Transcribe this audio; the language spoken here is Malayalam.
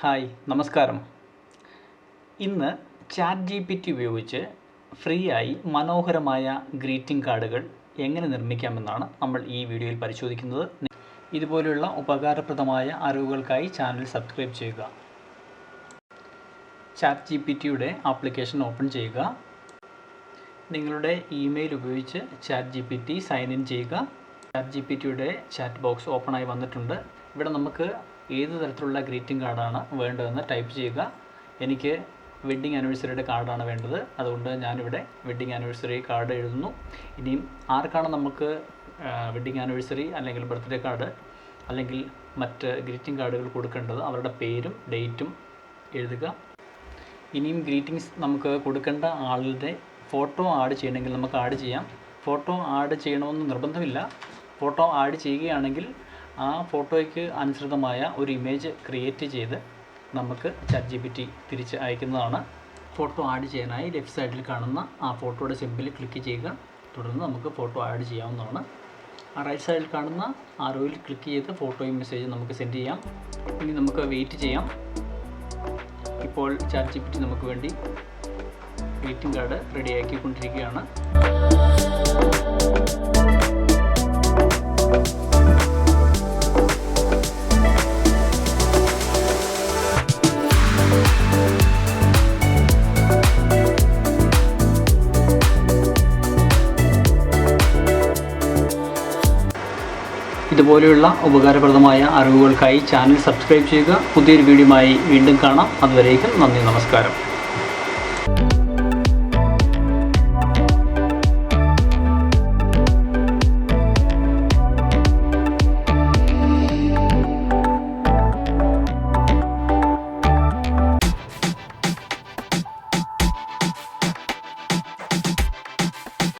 ഹായ് നമസ്കാരം. ഇന്ന് ChatGPT ഉപയോഗിച്ച് ഫ്രീ ആയി മനോഹരമായ ഗ്രീറ്റിംഗ് കാർഡുകൾ എങ്ങനെ നിർമ്മിക്കാമെന്നാണ് നമ്മൾ ഈ വീഡിയോയിൽ പരിശോധിക്കുന്നത്. ഇതുപോലെയുള്ള ഉപകാരപ്രദമായ അറിവുകൾക്കായി ചാനൽ സബ്സ്ക്രൈബ് ചെയ്യുക. ChatGPTയുടെ ആപ്ലിക്കേഷൻ ഓപ്പൺ ചെയ്യുക. നിങ്ങളുടെ ഇമെയിൽ ഉപയോഗിച്ച് ChatGPT സൈൻ ഇൻ ചെയ്യുക. ChatGPTയുടെ ചാറ്റ് ബോക്സ് ഓപ്പണായി വന്നിട്ടുണ്ട്. ഇവിടെ നമുക്ക് ഏത് തരത്തിലുള്ള ഗ്രീറ്റിംഗ് കാർഡാണ് വേണ്ടതെന്ന് ടൈപ്പ് ചെയ്യുക. എനിക്ക് വെഡ്ഡിങ് ആനിവേഴ്സറിയുടെ കാർഡാണ് വേണ്ടത്, അതുകൊണ്ട് ഞാനിവിടെ വെഡ്ഡിങ് ആനിവേഴ്സറി കാർഡ് എഴുതുന്നു. ഇനിയും ആർക്കാണ് നമുക്ക് വെഡ്ഡിങ് ആനിവേഴ്സറി അല്ലെങ്കിൽ ബർത്ത്ഡേ കാർഡ് അല്ലെങ്കിൽ മറ്റ് ഗ്രീറ്റിംഗ് കാർഡുകൾ കൊടുക്കേണ്ടത് അവരുടെ പേരും ഡേറ്റും എഴുതുക. ഇനിയും ഗ്രീറ്റിംഗ്സ് നമുക്ക് കൊടുക്കേണ്ട ആളുടെ ഫോട്ടോ ആഡ് ചെയ്യണമെങ്കിൽ നമുക്ക് ആഡ് ചെയ്യാം. ഫോട്ടോ ആഡ് ചെയ്യണമെന്ന് നിർബന്ധമില്ല. ഫോട്ടോ ആഡ് ചെയ്യുകയാണെങ്കിൽ ആ ഫോട്ടോയ്ക്ക് അനുസൃതമായ ഒരു ഇമേജ് ക്രിയേറ്റ് ചെയ്ത് നമുക്ക് ChatGPT തിരിച്ച് അയക്കുന്നതാണ്. ഫോട്ടോ ആഡ് ചെയ്യാനായി ലെഫ്റ്റ് സൈഡിൽ കാണുന്ന ആ ഫോട്ടോയുടെ സിമ്പിൾ ക്ലിക്ക് ചെയ്യുക. തുടർന്ന് നമുക്ക് ഫോട്ടോ ആഡ് ചെയ്യാവുന്നതാണ്. ആ റൈറ്റ് സൈഡിൽ കാണുന്ന ആരോയിൽ ക്ലിക്ക് ചെയ്ത് ഫോട്ടോയും മെസ്സേജും നമുക്ക് സെൻഡ് ചെയ്യാം. ഇനി നമുക്ക് വെയിറ്റ് ചെയ്യാം. ഇപ്പോൾ ChatGPT നമുക്ക് വേണ്ടി ഗ്രീറ്റിംഗ് കാർഡ് റെഡിയാക്കിക്കൊണ്ടിരിക്കുകയാണ്. ഇതുപോലെയുള്ള ഉപകാരപ്രദമായ അറിവുകൾക്കായി ചാനൽ സബ്സ്ക്രൈബ് ചെയ്യുക. പുതിയൊരു വീഡിയോയുമായി വീണ്ടും കാണാം. അതുവരേക്കും നന്ദി, നമസ്കാരം.